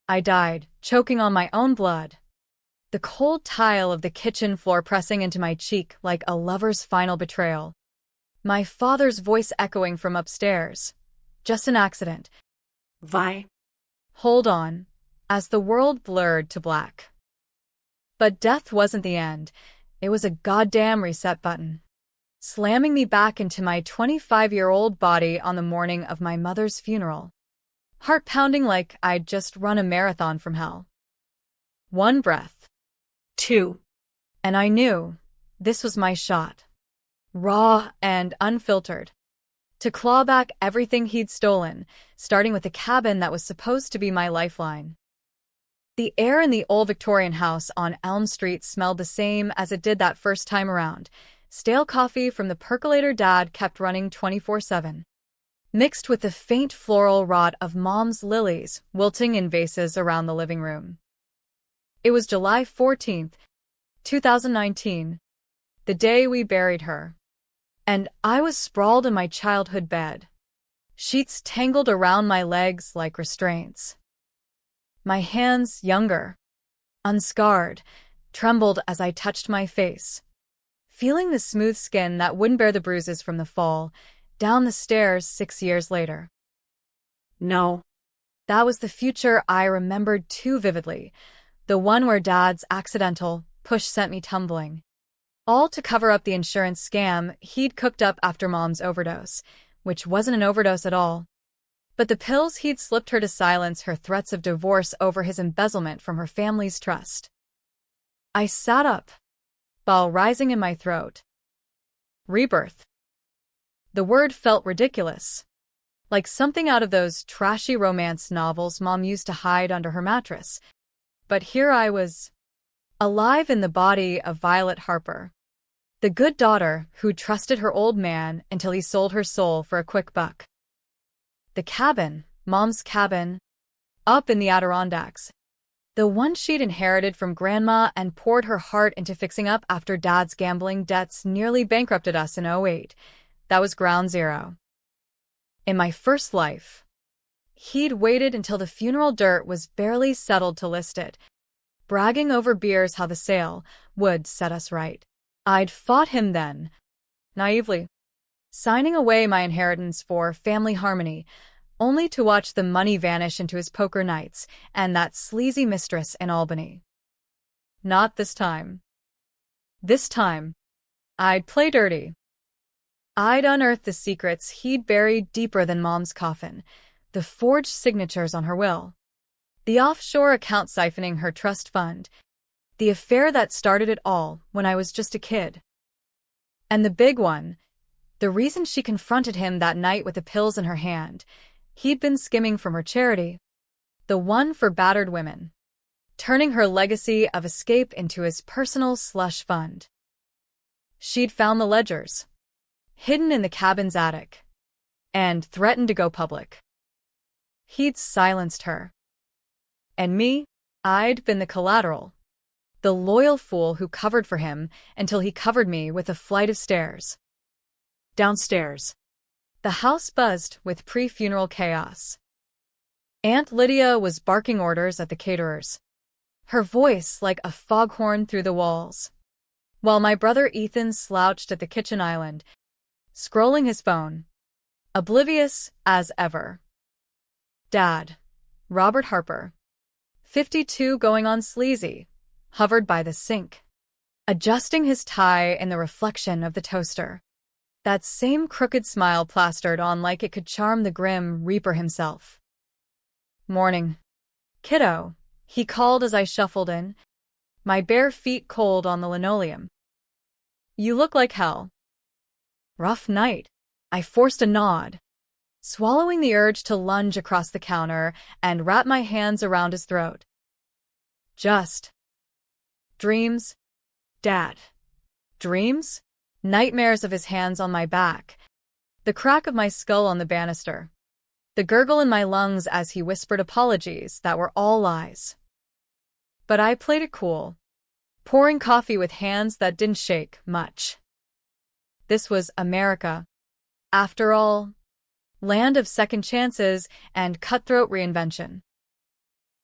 I died, choking on my own blood. The cold tile of the kitchen floor pressing into my cheek like a lover's final betrayal. My father's voice echoing from upstairs. Just an accident. Vi. Hold on, as the world blurred to black. But death wasn't the end. It was a goddamn reset button, slamming me back into my 25-year-old body on the morning of my mother's funeral. Heart pounding like I'd just run a marathon from hell. One breath. Two. And I knew this was my shot. Raw and unfiltered. To claw back everything he'd stolen, starting with the cabin that was supposed to be my lifeline. The air in the old Victorian house on Elm Street smelled the same as it did that first time around. Stale coffee from the percolator Dad kept running 24/7. Mixed with the faint floral rot of Mom's lilies wilting in vases around the living room. It was July 14th, 2019, the day we buried her. And I was sprawled in my childhood bed. Sheets tangled around my legs like restraints. My hands, younger, unscarred, trembled as I touched my face, feeling the smooth skin that wouldn't bear the bruises from the fall down the stairs 6 years later. No. That was the future I remembered too vividly, the one where Dad's accidental push sent me tumbling. All to cover up the insurance scam he'd cooked up after Mom's overdose, which wasn't an overdose at all. But the pills he'd slipped her to silence her threats of divorce over his embezzlement from her family's trust. I sat up, ball rising in my throat. Rebirth. The word felt ridiculous, like something out of those trashy romance novels Mom used to hide under her mattress. But here I was, alive in the body of Violet Harper, the good daughter who trusted her old man until he sold her soul for a quick buck. The cabin, Mom's cabin, up in the Adirondacks. The one she'd inherited from Grandma and poured her heart into fixing up after Dad's gambling debts nearly bankrupted us in '08. That was ground zero. In my first life, he'd waited until the funeral dirt was barely settled to list it, bragging over beers how the sale would set us right. I'd fought him then, naively, signing away my inheritance for family harmony, only to watch the money vanish into his poker nights and that sleazy mistress in Albany. Not this time. This time, I'd play dirty. I'd unearth the secrets he'd buried deeper than Mom's coffin, the forged signatures on her will, the offshore account siphoning her trust fund, the affair that started it all when I was just a kid. And the big one, the reason she confronted him that night with the pills in her hand, he'd been skimming from her charity, the one for battered women, turning her legacy of escape into his personal slush fund. She'd found the ledgers, hidden in the cabin's attic, and threatened to go public. He'd silenced her. And me, I'd been the collateral, the loyal fool who covered for him until he covered me with a flight of stairs. Downstairs, the house buzzed with pre-funeral chaos. Aunt Lydia was barking orders at the caterers, her voice like a foghorn through the walls, while my brother Ethan slouched at the kitchen island, scrolling his phone, oblivious as ever. Dad, Robert Harper, 52 going on sleazy, hovered by the sink, adjusting his tie in the reflection of the toaster. That same crooked smile plastered on like it could charm the grim Reaper himself. Morning, kiddo, he called as I shuffled in, my bare feet cold on the linoleum. You look like hell. Rough night, I forced a nod, swallowing the urge to lunge across the counter and wrap my hands around his throat. Just dreams, Dad. Dreams? Nightmares of his hands on my back, the crack of my skull on the banister, the gurgle in my lungs as he whispered apologies that were all lies. But I played it cool, pouring coffee with hands that didn't shake much. This was America, after all, land of second chances and cutthroat reinvention.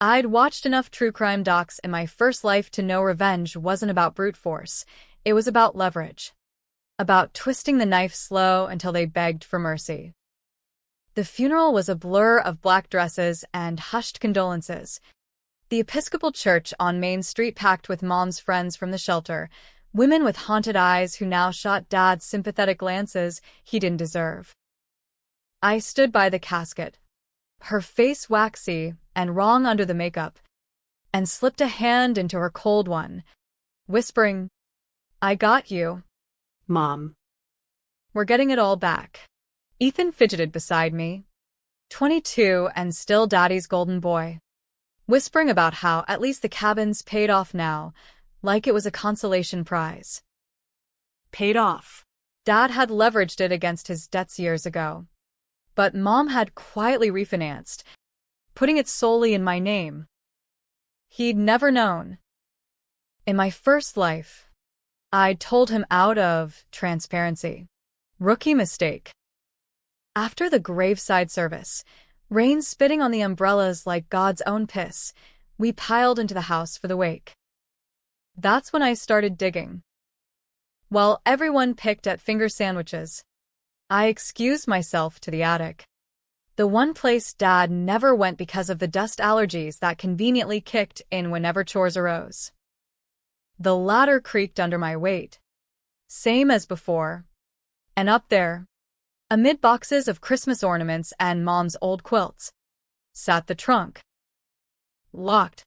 I'd watched enough true crime docs in my first life to know revenge wasn't about brute force. It was about leverage. About twisting the knife slow until they begged for mercy. The funeral was a blur of black dresses and hushed condolences. The Episcopal Church on Main Street packed with Mom's friends from the shelter, women with haunted eyes who now shot Dad's sympathetic glances he didn't deserve. I stood by the casket, her face waxy and wrong under the makeup, and slipped a hand into her cold one, whispering, "I got you. Mom. We're getting it all back." Ethan fidgeted beside me, 22 and still Daddy's golden boy, whispering about how at least the cabin's paid off now, like it was a consolation prize. Paid off. Dad had leveraged it against his debts years ago, but Mom had quietly refinanced, putting it solely in my name. He'd never known. In my first life, I'd told him out of transparency. Rookie mistake. After the graveside service, rain spitting on the umbrellas like God's own piss, we piled into the house for the wake. That's when I started digging. While everyone picked at finger sandwiches, I excused myself to the attic. The one place Dad never went because of the dust allergies that conveniently kicked in whenever chores arose. The ladder creaked under my weight. Same as before. And up there, amid boxes of Christmas ornaments and Mom's old quilts, sat the trunk. Locked.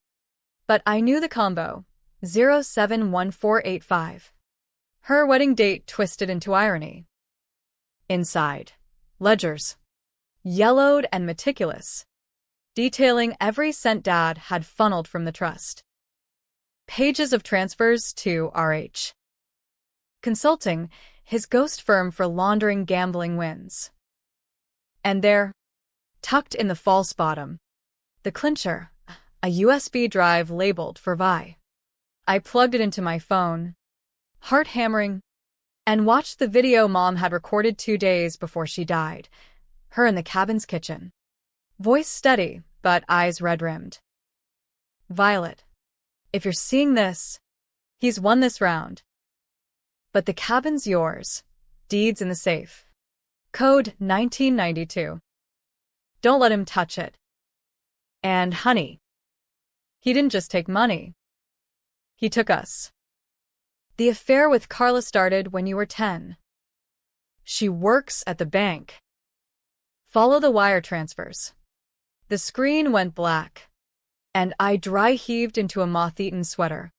But I knew the combo. 071485. Her wedding date twisted into irony. Inside, ledgers. Yellowed and meticulous, detailing every cent Dad had funneled from the trust. Pages of transfers to RH Consulting, his ghost firm for laundering gambling wins. And there, tucked in the false bottom, the clincher, a USB drive labeled for Vi. I plugged it into my phone, heart hammering, and watched the video Mom had recorded 2 days before she died. Her in the cabin's kitchen. Voice steady, but eyes red-rimmed. "Violet, if you're seeing this, he's won this round. But the cabin's yours. Deeds in the safe. Code 1992. Don't let him touch it. And honey, he didn't just take money. He took us. The affair with Carla started when you were 10. She works at the bank. Follow the wire transfers." The screen went black, and I dry-heaved into a moth-eaten sweater.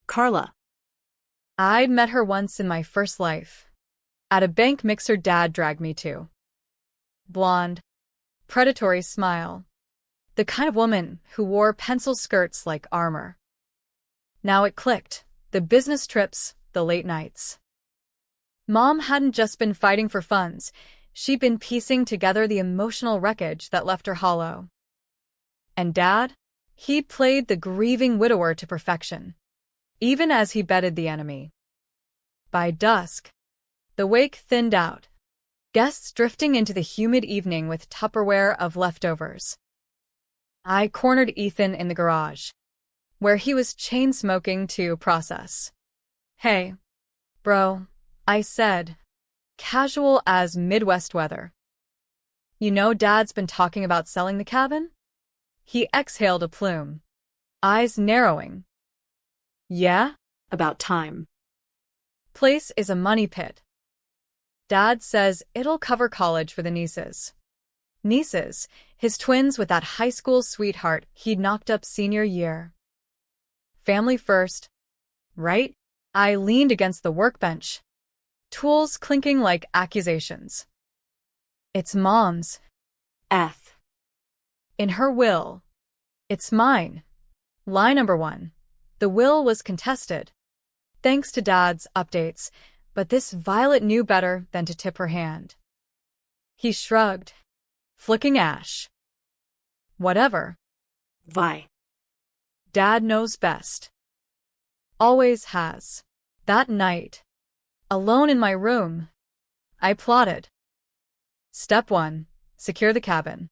Carla. I'd met her once in my first life, at a bank mixer Dad dragged me to. Blonde, predatory smile. The kind of woman who wore pencil skirts like armor. Now it clicked. The business trips, the late nights. Mom hadn't just been fighting for funds. She'd been piecing together the emotional wreckage that left her hollow. And Dad? He played the grieving widower to perfection, even as he bedded the enemy. By dusk, the wake thinned out, guests drifting into the humid evening with Tupperware of leftovers. I cornered Ethan in the garage, where he was chain-smoking to process. "Hey, bro," I said, casual as Midwest weather. "You know Dad's been talking about selling the cabin?" He exhaled a plume, eyes narrowing. "Yeah? About time. Place is a money pit. Dad says it'll cover college for the nieces." Nieces, his twins with that high school sweetheart he'd knocked up senior year. Family first, right? I leaned against the workbench, tools clinking like accusations. "It's Mom's. F. In her will. It's mine." Lie number 1. The will was contested, thanks to Dad's updates, but this Violet knew better than to tip her hand. He shrugged, flicking ash. "Whatever. Vi. Dad knows best. Always has." That night, alone in my room, I plotted. Step 1. Secure the cabin.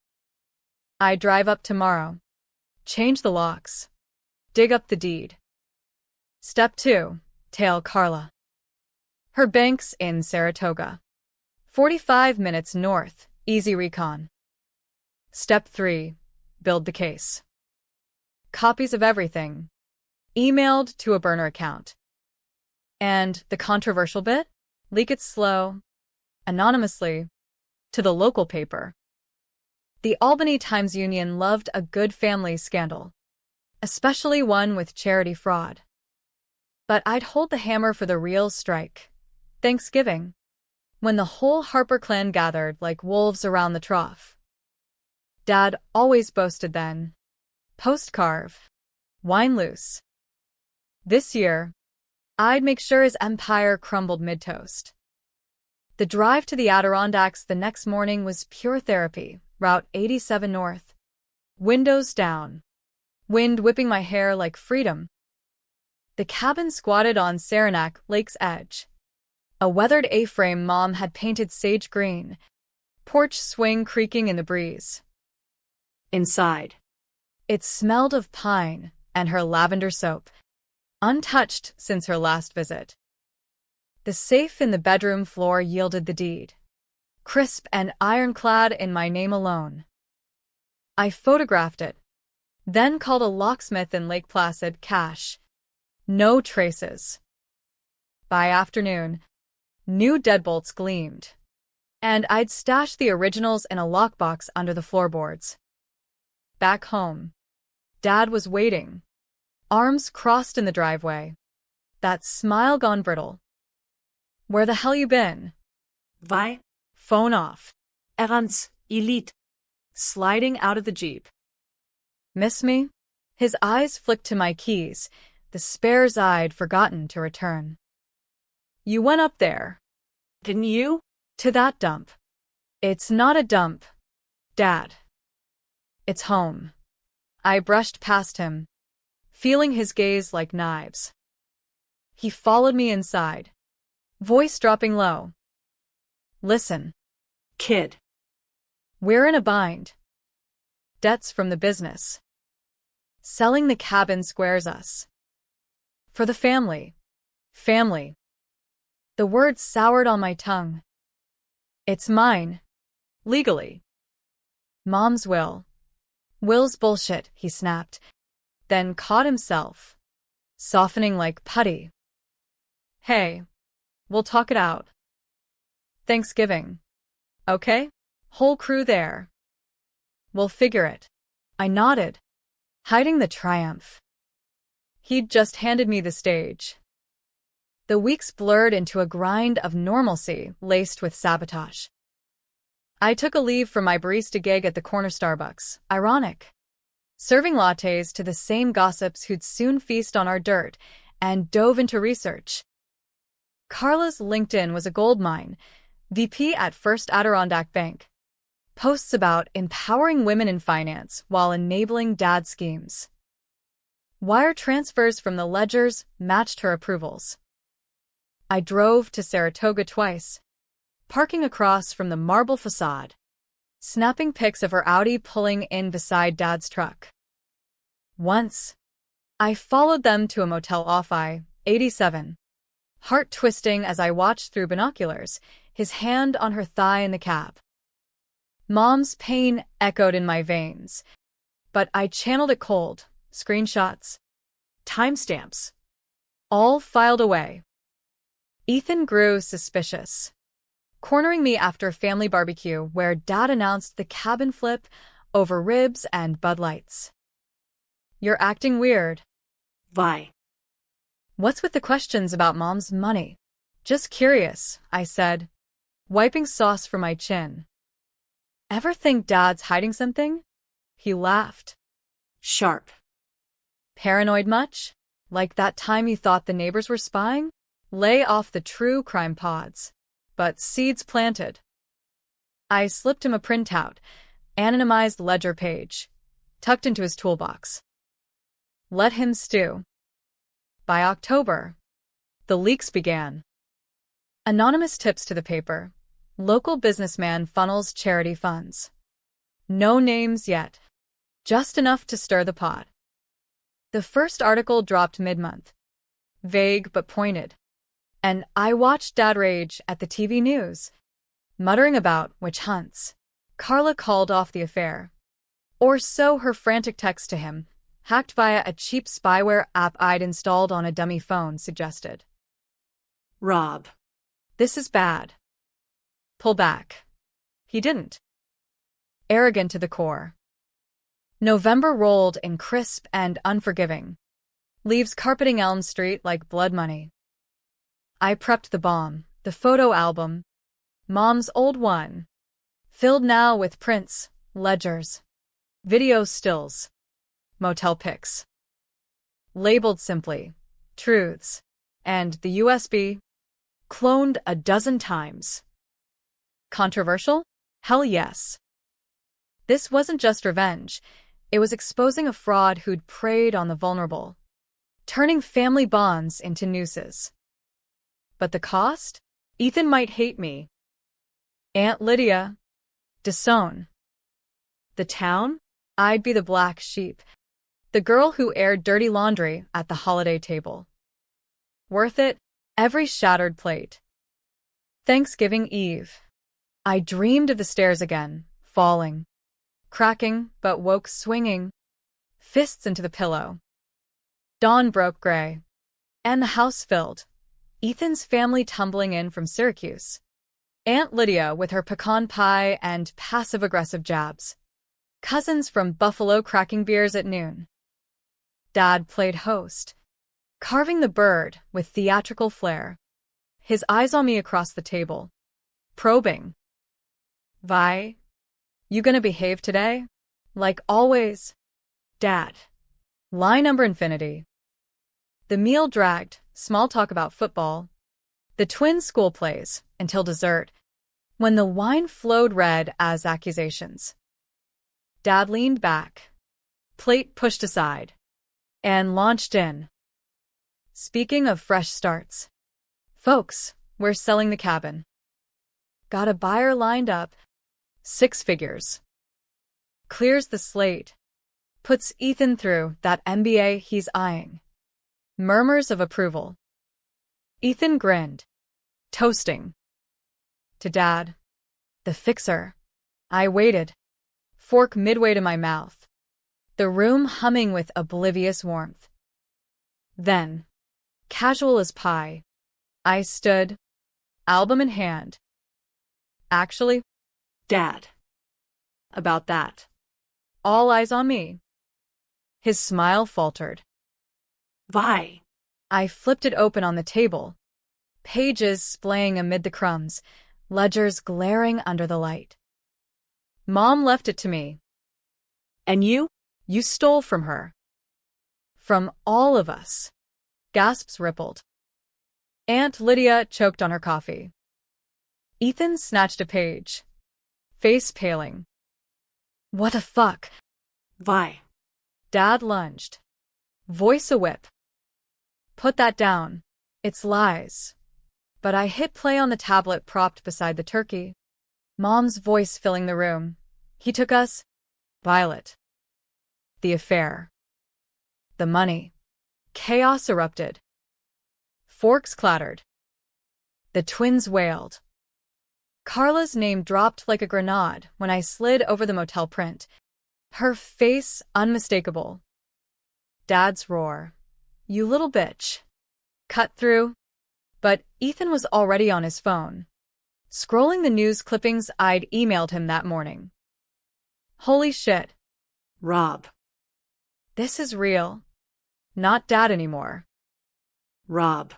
I drive up tomorrow. Change the locks. Dig up the deed. Step 2. Tail Carla. Her bank's in Saratoga. 45 minutes north, easy recon. Step 3. Build the case. Copies of everything. Emailed to a burner account. And the controversial bit? Leak it slow, anonymously, to the local paper. The Albany Times-Union loved a good family scandal, especially one with charity fraud. But I'd hold the hammer for the real strike. Thanksgiving, when the whole Harper clan gathered like wolves around the trough. Dad always boasted then. Post-carve. Wine loose. This year, I'd make sure his empire crumbled mid-toast. The drive to the Adirondacks the next morning was pure therapy. Route 87 north. Windows down. Wind whipping my hair like freedom. The cabin squatted on Saranac Lake's edge. A weathered A-frame Mom had painted sage green. Porch swing creaking in the breeze. Inside. It smelled of pine and her lavender soap, untouched since her last visit. The safe in the bedroom floor yielded the deed, crisp and ironclad in my name alone. I photographed it, then called a locksmith in Lake Placid. Cash. No traces. By afternoon, new deadbolts gleamed, and I'd stashed the originals in a lockbox under the floorboards. Back home, Dad was waiting, arms crossed in the driveway, that smile gone brittle. Where the hell you been? Vai. Phone off. Errands, Elite. Sliding out of the Jeep. Miss me? His eyes flicked to my keys, the spares I'd forgotten to return. You went up there. Didn't you? To that dump. It's not a dump, Dad. It's home. I brushed past him, feeling his gaze like knives. He followed me inside, voice dropping low. Listen, kid. We're in a bind. Debts from the business. Selling the cabin squares us. For the family. Family. The words soured on my tongue. It's mine. Legally. Mom's will. Will's bullshit, he snapped, then caught himself, softening like putty. Hey, we'll talk it out. Thanksgiving. Okay? Whole crew there. We'll figure it. I nodded, hiding the triumph. He'd just handed me the stage. The weeks blurred into a grind of normalcy laced with sabotage. I took a leave from my barista gig at the corner Starbucks, ironic, serving lattes to the same gossips who'd soon feast on our dirt, and dove into research. Carla's LinkedIn was a goldmine, VP at First Adirondack Bank. Posts about empowering women in finance while enabling dad schemes. Wire transfers from the ledgers matched her approvals. I drove to Saratoga twice, parking across from the marble facade, snapping pics of her Audi pulling in beside Dad's truck. Once, I followed them to a motel off I-87, heart twisting as I watched through binoculars, his hand on her thigh in the cab. Mom's pain echoed in my veins, but I channeled it cold, screenshots, timestamps, all filed away. Ethan grew suspicious, cornering me after family barbecue where Dad announced the cabin flip over ribs and Bud Lights. You're acting weird. Vai. What's with the questions about Mom's money? Just curious, I said, wiping sauce from my chin. Ever think Dad's hiding something? He laughed. Sharp. Paranoid much? Like that time you thought the neighbors were spying? Lay off the true crime pods. But seeds planted. I slipped him a printout, anonymized ledger page, tucked into his toolbox. Let him stew. By October, the leaks began. Anonymous tips to the paper. Local businessman funnels charity funds. No names yet. just enough to stir the pot. The first article dropped mid-month. Vague but pointed. And I watched Dad rage at the TV news, muttering about witch hunts. Carla called off the affair. Or so her frantic text to him, hacked via a cheap spyware app I'd installed on a dummy phone, suggested. Rob. This is bad. Pull back. He didn't. Arrogant to the core. November rolled in crisp and unforgiving. Leaves carpeting Elm Street like blood money. I prepped the bomb, the photo album. Mom's old one. Filled now with prints, ledgers, video stills, motel pics. Labeled simply, truths, and the USB. Cloned a dozen times. Controversial? Hell yes. This wasn't just revenge. It was exposing a fraud who'd preyed on the vulnerable, turning family bonds into nooses. But the cost? Ethan might hate me. Aunt Lydia. Disown. The town? I'd be the black sheep. The girl who aired dirty laundry at the holiday table. Worth it? Every shattered plate. Thanksgiving Eve. I dreamed of the stairs again, falling. Cracking, but woke swinging. Fists into the pillow. Dawn broke gray. And the house filled. Ethan's family tumbling in from Syracuse. Aunt Lydia with her pecan pie and passive-aggressive jabs. Cousins from Buffalo cracking beers at noon. Dad played host, carving the bird with theatrical flair. His eyes on me across the table. Probing. Vi, you gonna behave today? Like always. Dad. Lie number infinity. The meal dragged, small talk about football. The twins' school plays, until dessert, when the wine flowed red as accusations. Dad leaned back, plate pushed aside, and launched in. Speaking of fresh starts. Folks, we're selling the cabin. Got a buyer lined up. 6 figures. Clears the slate. Puts Ethan through that MBA he's eyeing. Murmurs of approval. Ethan grinned. Toasting. To Dad. The fixer. I waited. Fork midway to my mouth. The room humming with oblivious warmth. Then, casual as pie, I stood, album in hand. Actually, Dad. about that. All eyes on me. His smile faltered. Vi. I flipped it open on the table. Pages splaying amid the crumbs, ledgers glaring under the light. Mom left it to me. And you? You stole from her. From all of us. Gasps rippled. Aunt Lydia choked on her coffee. Ethan snatched a page. Face paling. What the fuck? Vi. Dad lunged. Voice a whip. Put that down. It's lies. But I hit play on the tablet propped beside the turkey. Mom's voice filling the room. He took us. Violet. The affair. The money. Chaos erupted. Forks clattered. The twins wailed. Carla's name dropped like a grenade when I slid over the motel print. Her face unmistakable. Dad's roar. You little bitch. Cut through. But Ethan was already on his phone, scrolling the news clippings I'd emailed him that morning. Holy shit. Rob. This is real. Not Dad anymore. Rob.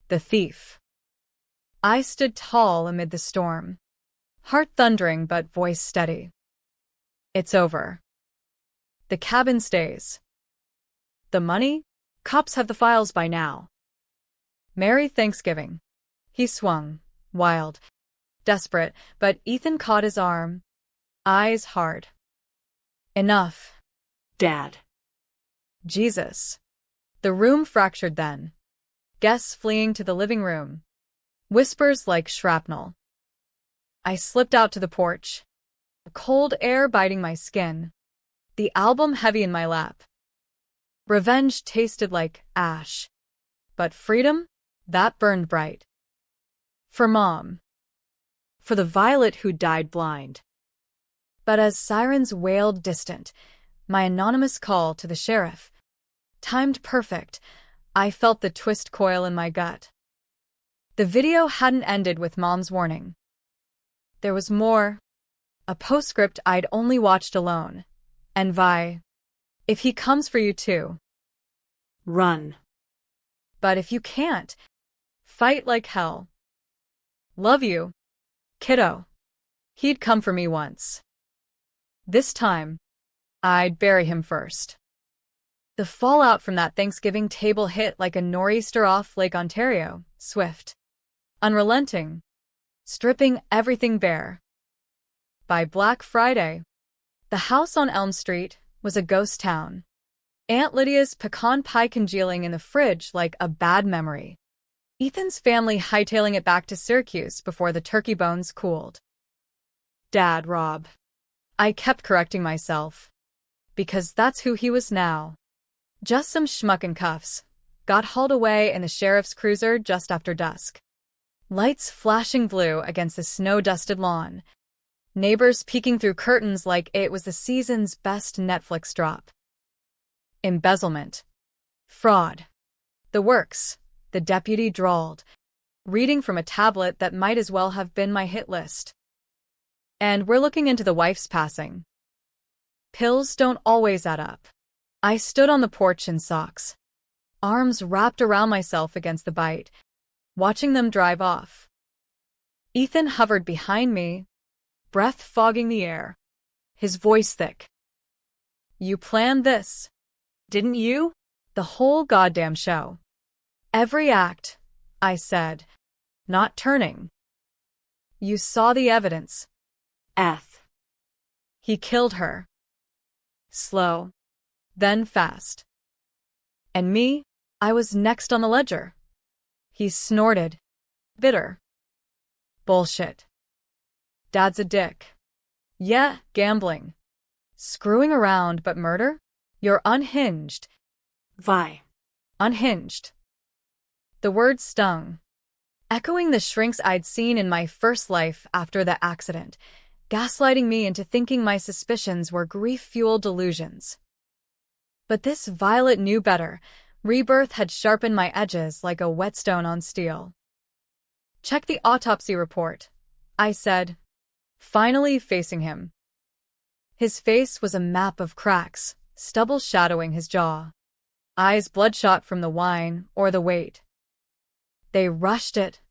The thief. I stood tall amid the storm, heart thundering but voice steady. It's over. The cabin stays. The money? Cops have the files by now. Merry Thanksgiving. He swung, wild, desperate, but Ethan caught his arm, eyes hard. Enough. Dad. Jesus. The room fractured then. Guests fleeing to the living room. Whispers like shrapnel. I slipped out to the porch, cold air biting my skin. the album heavy in my lap. Revenge tasted like ash. But freedom? That burned bright. For Mom. For the violet who died blind. But as sirens wailed distant, my anonymous call to the sheriff, timed perfect, I felt the twist coil in my gut. The video hadn't ended with Mom's warning. There was more. A postscript I'd only watched alone. And Vi, if he comes for you too. Run. But if you can't, fight like hell. Love you, kiddo. He'd come for me once. This time, I'd bury him first. The fallout from that Thanksgiving table hit like a nor'easter off Lake Ontario, swift, unrelenting, stripping everything bare. By Black Friday, the house on Elm Street was a ghost town. Aunt Lydia's pecan pie congealing in the fridge like a bad memory. Ethan's family hightailing it back to Syracuse before the turkey bones cooled. Dad, Rob. I kept correcting myself. Because that's who he was now. Just some schmuck in cuffs. Got hauled away in the sheriff's cruiser just after dusk. Lights flashing blue against the snow-dusted lawn. Neighbors peeking through curtains like it was the season's best Netflix drop. Embezzlement. Fraud. The works, the deputy drawled, reading from a tablet that might as well have been my hit list. And we're looking into the wife's passing. Pills don't always add up. I stood on the porch in socks, arms wrapped around myself against the bite, watching them drive off. Ethan hovered behind me, breath fogging the air, his voice thick. You planned this, didn't you? The whole goddamn show. Every act, I said, not turning. You saw the evidence. He killed her. Slow, then fast. And me, I was next on the ledger. He snorted, bitter. Bullshit. Dad's a dick. Yeah, gambling. Screwing around, but murder? You're unhinged. Vi. Unhinged. The word stung, echoing the shrinks I'd seen in my first life after the accident, gaslighting me into thinking my suspicions were grief-fueled delusions. But this Violet knew better. Rebirth had sharpened my edges like a whetstone on steel. Check the autopsy report, I said, finally facing him. His face was a map of cracks, stubble shadowing his jaw. Eyes bloodshot from the wine or the weight. They rushed it.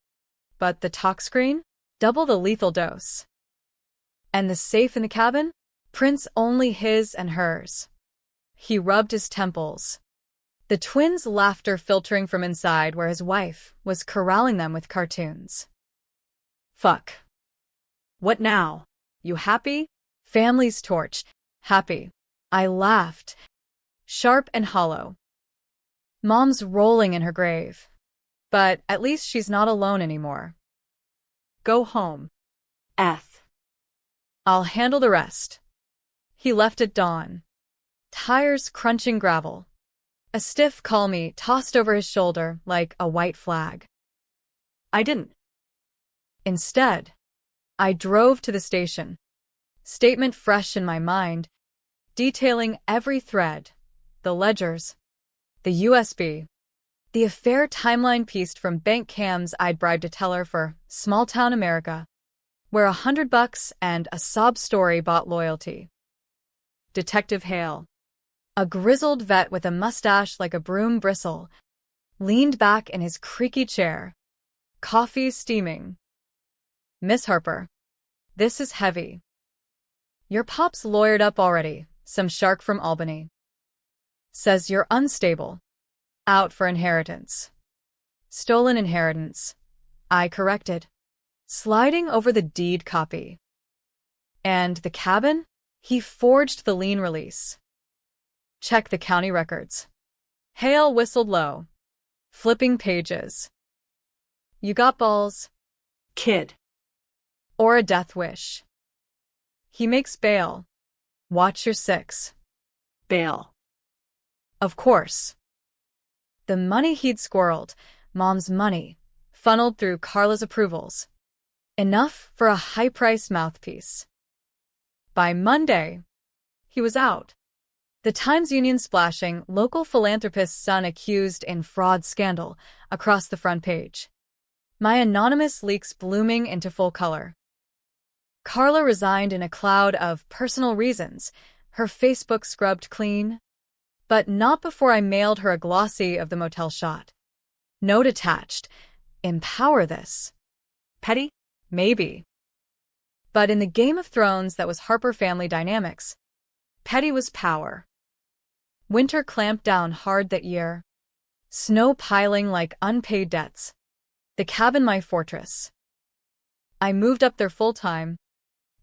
But the talk screen? Double the lethal dose. And the safe in the cabin? Prints only his and hers. He rubbed his temples. The twins' laughter filtering from inside where his wife was corralling them with cartoons. Fuck. What now? You happy? Family's torch. Happy. I laughed. Sharp and hollow. Mom's rolling in her grave. But at least she's not alone anymore. Go home. I'll handle the rest. He left at dawn. Tires crunching gravel. A stiff call me tossed over his shoulder like a white flag. I didn't. Instead, I drove to the station. Statement fresh in my mind, detailing every thread, the ledgers, the USB, the affair timeline pieced from bank cams I'd bribed a teller for small-town America, where $100 and a sob story bought loyalty. Detective Hale, a grizzled vet with a mustache like a broom bristle, leaned back in his creaky chair, coffee steaming. Miss Harper, this is heavy. Your pop's lawyered up already, some shark from Albany. Says you're unstable. Out for inheritance. Stolen inheritance. I corrected, sliding over the deed copy. And the cabin? He forged the lien release. Check the county records. Hale whistled low, flipping pages. You got balls? Kid. Or a death wish? He makes bail. Watch your six. Bail. Of course. The money he'd squirreled, Mom's money, funneled through Carla's approvals. Enough for a high-priced mouthpiece. By Monday, he was out. The Times Union splashing local philanthropist's son accused in fraud scandal across the front page. My anonymous leaks blooming into full color. Carla resigned in a cloud of personal reasons, her Facebook scrubbed clean. But not before I mailed her a glossy of the motel shot. Note attached. Empower this. Petty? Maybe. But in the Game of Thrones that was Harper family dynamics, petty was power. Winter clamped down hard that year. Snow piling like unpaid debts. The cabin my fortress. I moved up there full-time,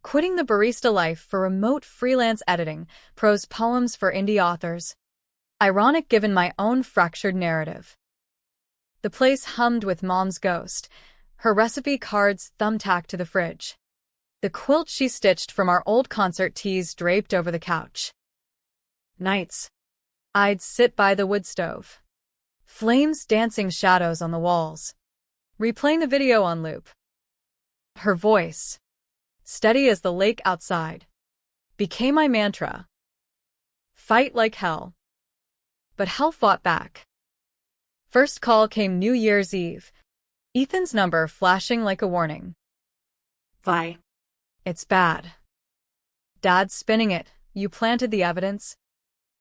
quitting the barista life for remote freelance editing, prose poems for indie authors. Ironic given my own fractured narrative. The place hummed with Mom's ghost, her recipe cards thumbtacked to the fridge. The quilt she stitched from our old concert tees draped over the couch. Nights, I'd sit by the wood stove. Flames dancing shadows on the walls. Replaying the video on loop. Her voice, steady as the lake outside, became my mantra. Fight like hell. But hell fought back. First call came New Year's Eve. Ethan's number flashing like a warning. Vi. It's bad. Dad's spinning it. You planted the evidence.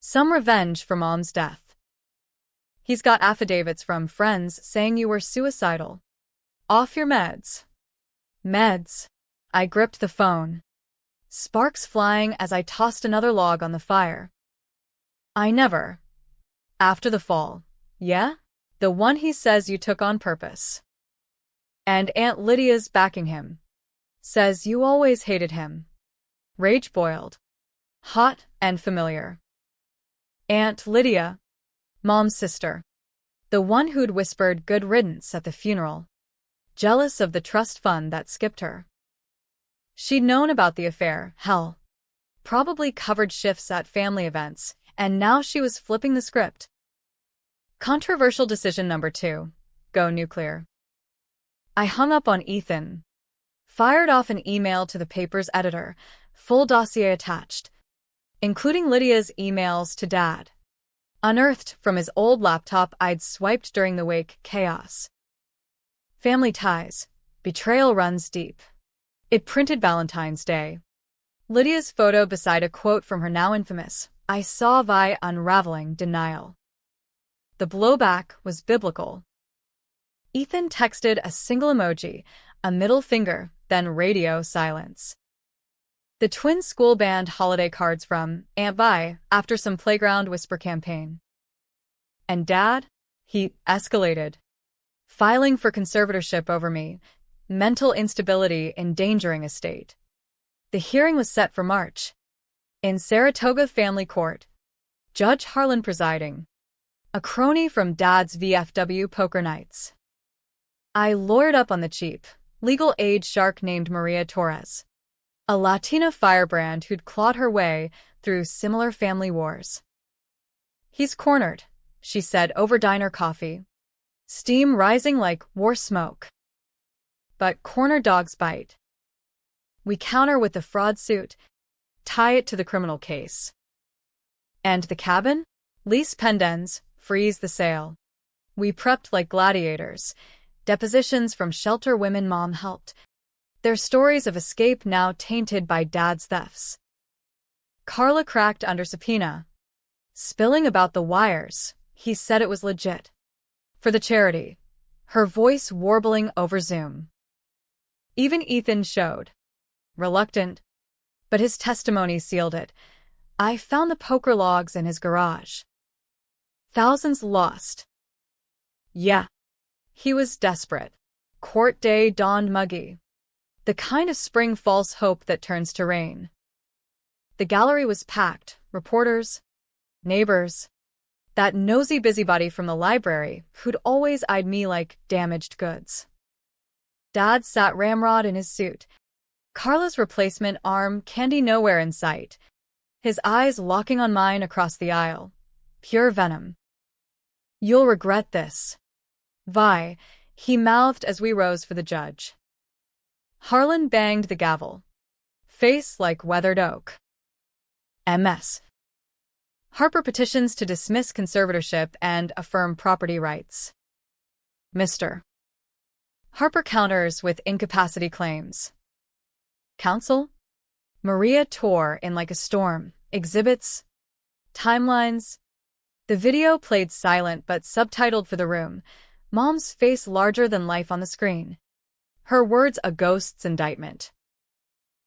Some revenge for Mom's death. He's got affidavits from friends saying you were suicidal. Off your meds. Meds. I gripped the phone. Sparks flying as I tossed another log on the fire. I never. After the fall. Yeah? The one he says you took on purpose. And Aunt Lydia's backing him. Says you always hated him. Rage boiled. Hot and familiar. Aunt Lydia. Mom's sister. The one who'd whispered good riddance at the funeral. Jealous of the trust fund that skipped her. She'd known about the affair, hell. Probably covered shifts at family events, and now she was flipping the script. Controversial decision number 2. Go nuclear. I hung up on Ethan. Fired off an email to the paper's editor, full dossier attached, including Lydia's emails to Dad. Unearthed from his old laptop I'd swiped during the wake chaos. Family ties. Betrayal runs deep. It printed Valentine's Day. Lydia's photo beside a quote from her now infamous, I saw Vi unraveling denial. The blowback was biblical. Ethan texted a single emoji, a middle finger, then radio silence. The twin school band holiday cards from Aunt Vi after some playground whisper campaign. And Dad? He escalated. Filing for conservatorship over me, mental instability endangering estate. The hearing was set for March. In Saratoga Family Court. Judge Harlan presiding. A crony from Dad's VFW poker nights. I lawyered up on the cheap, legal aid shark named Maria Torres. A Latina firebrand who'd clawed her way through similar family wars. He's cornered, she said over diner coffee. Steam rising like war smoke. But corner dogs bite. We counter with the fraud suit, tie it to the criminal case. And the cabin? Lease pendens, freeze the sale. We prepped like gladiators. Depositions from shelter women Mom helped. Their stories of escape now tainted by Dad's thefts. Carla cracked under subpoena. Spilling about the wires, he said it was legit. For the charity. Her voice warbling over Zoom. Even Ethan showed. Reluctant. But his testimony sealed it. I found the poker logs in his garage. Thousands lost. Yeah. He was desperate. Court day dawned muggy. The kind of spring false hope that turns to rain. The gallery was packed, reporters, neighbors. That nosy busybody from the library who'd always eyed me like damaged goods. Dad sat ramrod in his suit. Carla's replacement arm candy nowhere in sight. his eyes locking on mine across the aisle. Pure venom. "You'll regret this, Vi," he mouthed as we rose for the judge. Harlan banged the gavel, face like weathered oak. MS. Harper petitions to dismiss conservatorship and affirm property rights. Mr. Harper counters with incapacity claims. Counsel? Maria tore in like a storm. Exhibits, timelines. The video played silent but subtitled for the room, Mom's face larger than life on the screen. Her words a ghost's indictment.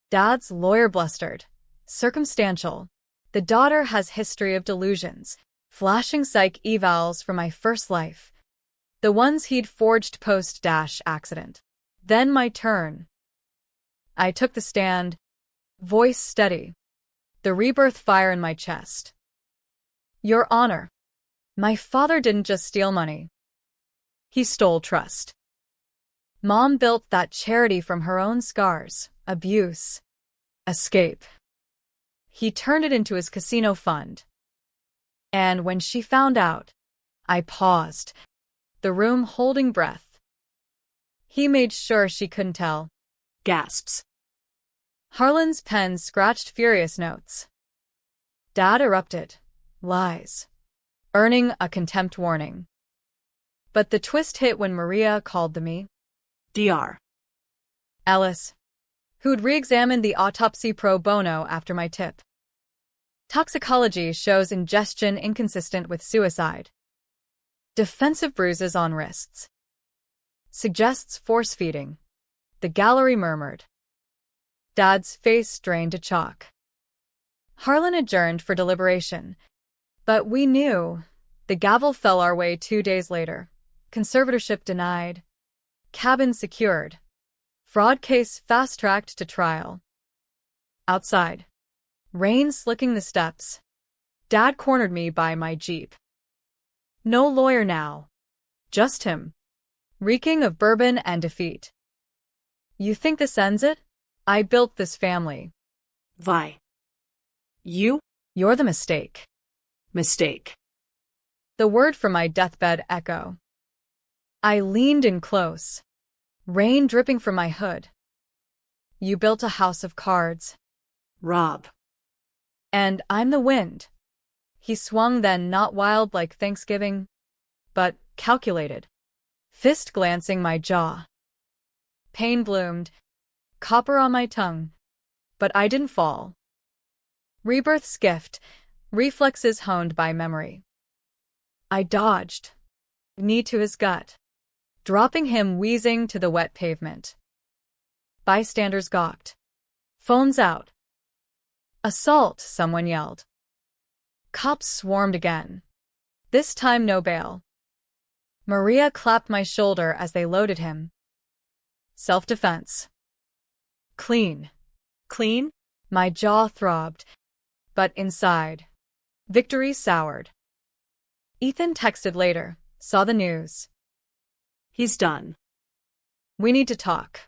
Dad's lawyer blustered. Circumstantial. The daughter has history of delusions. Flashing psych evals for my first life. The ones he'd forged post-accident. Then my turn. I took the stand, voice steady. The rebirth fire in my chest. Your Honor, my father didn't just steal money. He stole trust. Mom built that charity from her own scars, abuse, escape. He turned it into his casino fund. And when she found out, I paused, the room holding breath. He made sure she couldn't tell. Gasps. Harlan's pen scratched furious notes. Dad erupted. Lies. Earning a contempt warning. But the twist hit when Maria called the me. Dr. Ellis, who'd re-examined the autopsy pro bono after my tip. Toxicology shows ingestion inconsistent with suicide. Defensive bruises on wrists. Suggests force-feeding. The gallery murmured. Dad's face drained to chalk. Harlan adjourned for deliberation. But we knew. The gavel fell our way 2 days later. Conservatorship denied. Cabin secured. Fraud case fast-tracked to trial. Outside. Rain slicking the steps. Dad cornered me by my Jeep. No lawyer now. Just him. Reeking of bourbon and defeat. You think this ends it? I built this family. Vi. You? You're the mistake. Mistake. The word from my deathbed echo. I leaned in close. Rain dripping from my hood. You built a house of cards. Rob. And I'm the wind. He swung then, not wild like Thanksgiving, but calculated. Fist glancing my jaw. Pain bloomed. Copper on my tongue. But I didn't fall. Rebirth's gift. Reflexes honed by memory. I dodged. Knee to his gut. Dropping him wheezing to the wet pavement. Bystanders gawked. Phones out. Assault, someone yelled. Cops swarmed again. This time no bail. Maria clapped my shoulder as they loaded him. Self-defense. Clean. Clean? My jaw throbbed. But inside. Victory soured. Ethan texted later. Saw the news. He's done. We need to talk.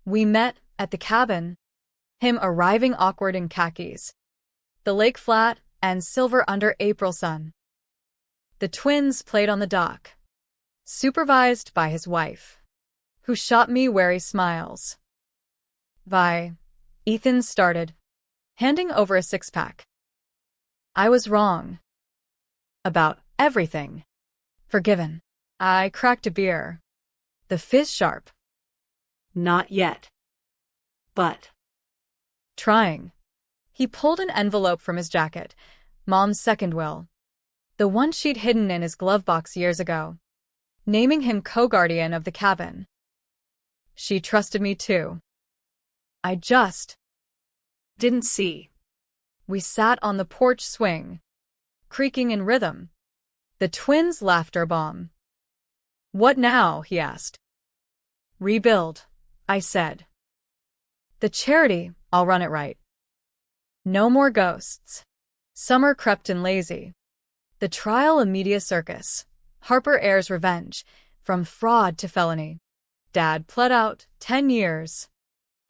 We met at the cabin. Him arriving awkward in khakis. The lake flat and silver under April sun. The twins played on the dock. Supervised by his wife, who shot me wary smiles. Vi. Ethan started, handing over a six-pack. I was wrong. About everything. Forgiven. I cracked a beer. The fizz sharp. Not yet. But. Trying. He pulled an envelope from his jacket. Mom's second will. The one she'd hidden in his glove box years ago. Naming him co-guardian of the cabin. She trusted me too. I just didn't see. We sat on the porch swing, creaking in rhythm. The twins' laughter bomb. What now? He asked. Rebuild, I said. The charity, I'll run it right. No more ghosts. Summer crept in lazy. The trial a media circus. Harper airs revenge, from fraud to felony. Dad pled out 10 years.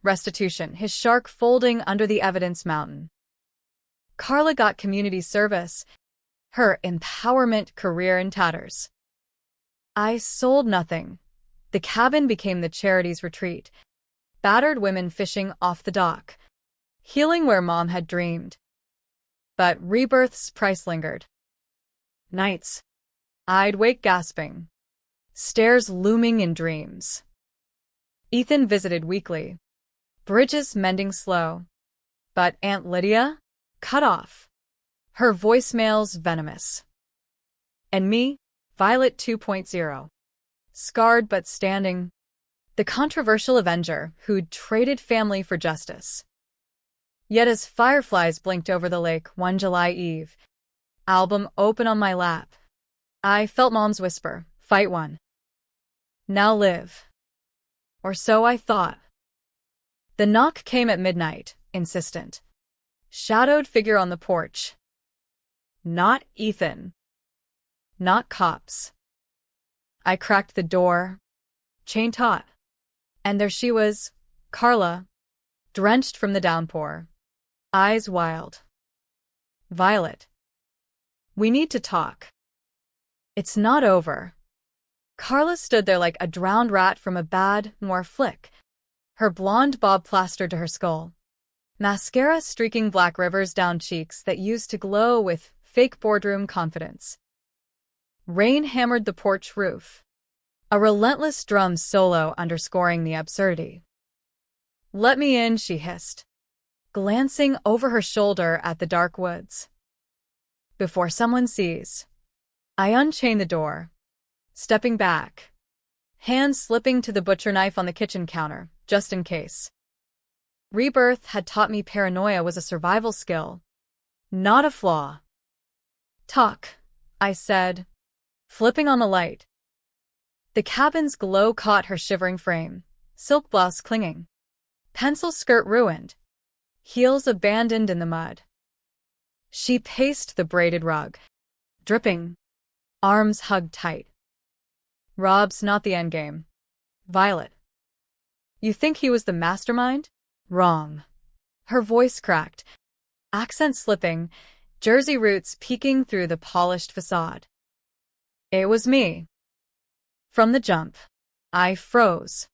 Restitution, his shark folding under the evidence mountain. Carla got community service, her empowerment career in tatters. I sold nothing. The cabin became the charity's retreat. Battered women fishing off the dock. Healing where Mom had dreamed. But rebirth's price lingered. Nights. I'd wake gasping. Stairs looming in dreams. Ethan visited weekly. Bridges mending slow. But Aunt Lydia? Cut off. Her voicemails venomous. And me? Violet 2.0. Scarred but standing. The controversial Avenger who'd traded family for justice. Yet as fireflies blinked over the lake one July eve, album open on my lap, I felt Mom's whisper, fight one. Now live. Or so I thought. The knock came at midnight, insistent. Shadowed figure on the porch. Not Ethan. Not cops. I cracked the door, chain taut, and there she was, Carla, drenched from the downpour, eyes wild. Violet. We need to talk. It's not over. Carla stood there like a drowned rat from a bad noir flick, her blonde bob plastered to her skull, mascara streaking black rivers down cheeks that used to glow with fake boardroom confidence. Rain hammered the porch roof, a relentless drum solo underscoring the absurdity. Let me in, she hissed, glancing over her shoulder at the dark woods. Before someone sees. I unchained the door, stepping back, hands slipping to the butcher knife on the kitchen counter, just in case. Rebirth had taught me paranoia was a survival skill, not a flaw. Talk, I said, flipping on the light. The cabin's glow caught her shivering frame, silk blouse clinging, pencil skirt ruined, heels abandoned in the mud. She paced the braided rug, dripping, arms hugged tight. Rob's not the endgame. Violet. You think he was the mastermind? Wrong. Her voice cracked, accent slipping, Jersey roots peeking through the polished facade. It was me. From the jump, I froze.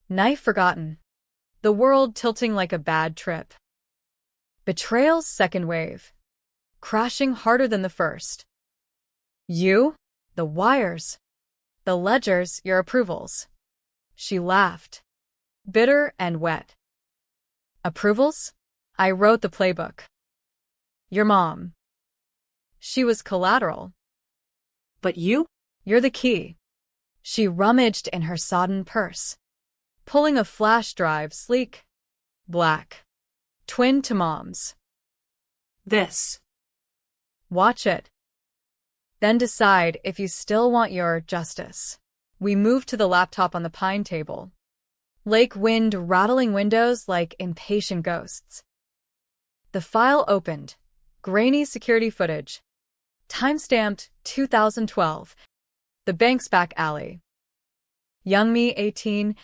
Knife forgotten. The world tilting like a bad trip. Betrayal's second wave. Crashing harder than the first. You? The wires. The ledgers, your approvals. She laughed. Bitter and wet. Approvals? I wrote the playbook. Your mom. She was collateral. But you? You're the key. She rummaged in her sodden purse, pulling a flash drive, sleek, black, twin to Mom's. This. Watch it. Then decide if you still want your justice. We moved to the laptop on the pine table. Lake wind rattling windows like impatient ghosts. The file opened. Grainy security footage. Timestamped 2012. The bank's back alley. Young me, 18,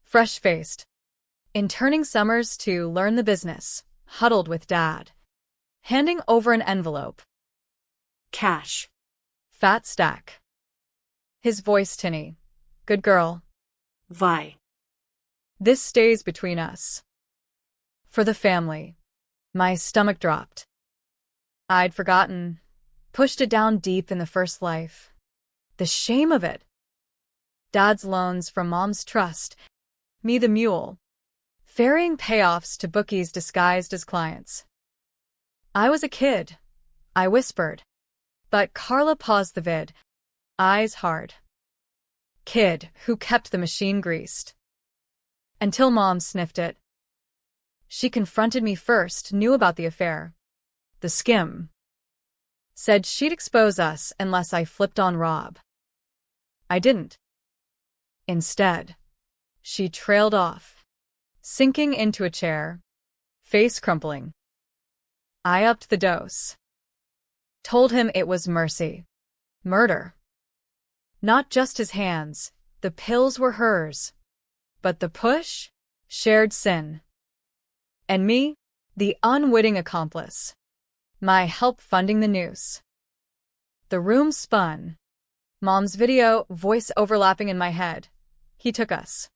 fresh-faced. Interning summers to learn the business, huddled with Dad. Handing over an envelope. Cash. Fat stack. His voice tinny. Good girl. Vi. This stays between us. For the family. My stomach dropped. I'd forgotten. Pushed it down deep in the first life. The shame of it. Dad's loans from Mom's trust. Me the mule. Ferrying payoffs to bookies disguised as clients. I was a kid. I whispered. But Carla paused the vid. Eyes hard. Kid who kept the machine greased. Until Mom sniffed it. She confronted me first, knew about the affair. The skim. Said she'd expose us unless I flipped on Rob. I didn't. Instead, she trailed off, sinking into a chair, face crumpling. I upped the dose. Told him it was mercy. Murder. Not just his hands, the pills were hers. But the push? Shared sin. And me? The unwitting accomplice. My help funding the noose. The room spun. Mom's video, voice overlapping in my head. He took us.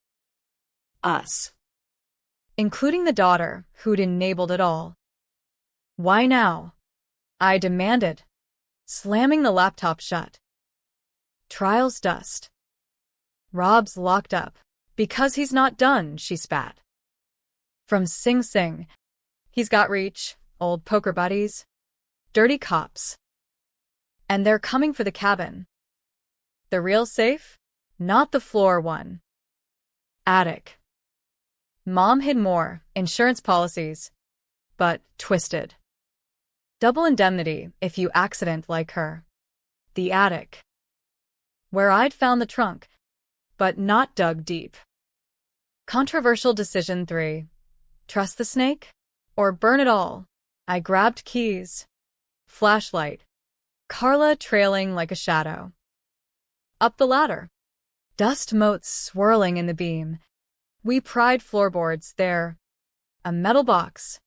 Us. Including the daughter, who'd enabled it all. Why now? I demanded, slamming the laptop shut. Trials dust. Rob's locked up. Because he's not done, she spat. From Sing Sing. He's got reach, old poker buddies, dirty cops. And they're coming for the cabin. The real safe? Not the floor one. Attic. Mom hid more, insurance policies. But twisted. Double indemnity if you accident like her. The attic. Where I'd found the trunk, but not dug deep. Controversial decision 3. Trust the snake? Or burn it all? I grabbed keys. Flashlight. Carla trailing like a shadow. Up the ladder. Dust motes swirling in the beam. We pried floorboards there. A metal box.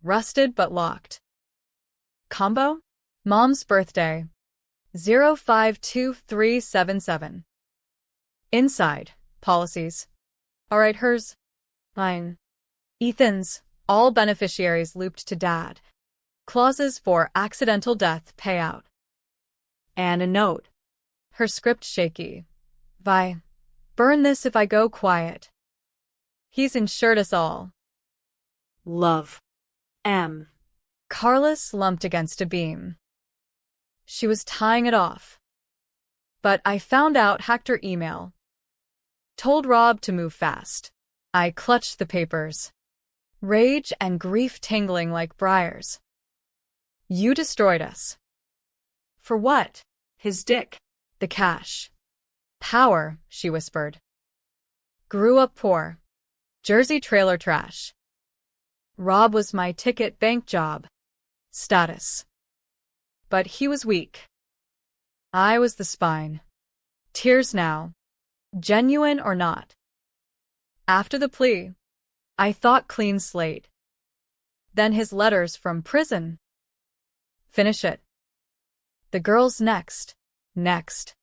Rusted but locked. Combo? Mom's birthday. 052377. Inside. Policies. Alright, hers. Mine. Ethan's. All beneficiaries looped to Dad. Clauses for accidental death payout. And a note. Her script shaky. Vi. Burn this if I go quiet. He's insured us all. Love. M. Carla slumped against a beam. She was tying it off. But I found out hacked her email. Told Rob to move fast. I clutched the papers. Rage and grief tingling like briars. You destroyed us. For what? His dick. The cash. Power, she whispered. Grew up poor. Jersey trailer trash. Rob was my ticket bank job. Status. But he was weak. I was the spine. Tears now. Genuine or not. After the plea, I thought clean slate. Then his letters from prison. Finish it. The girl's next. Next.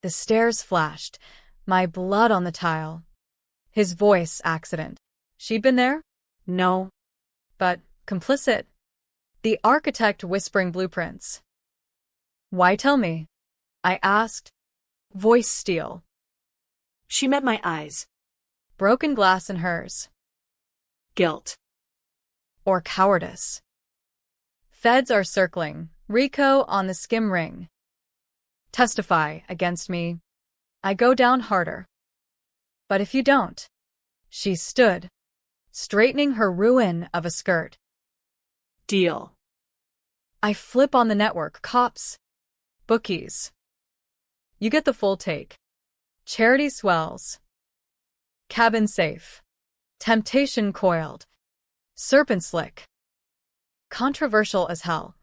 The stairs flashed, my blood on the tile. His voice accident. She'd been there? No. But complicit. The architect whispering blueprints. Why tell me? I asked. Voice steel. She met my eyes. Broken glass in hers. Guilt. Or cowardice. Feds are circling. Rico on the skim ring. Testify against me. I go down harder. But if you don't. She stood, straightening her ruin of a skirt. Deal. I flip on the network. Cops. Bookies. You get the full take. Charity swells. Cabin safe. Temptation coiled. Serpent slick. Controversial as hell.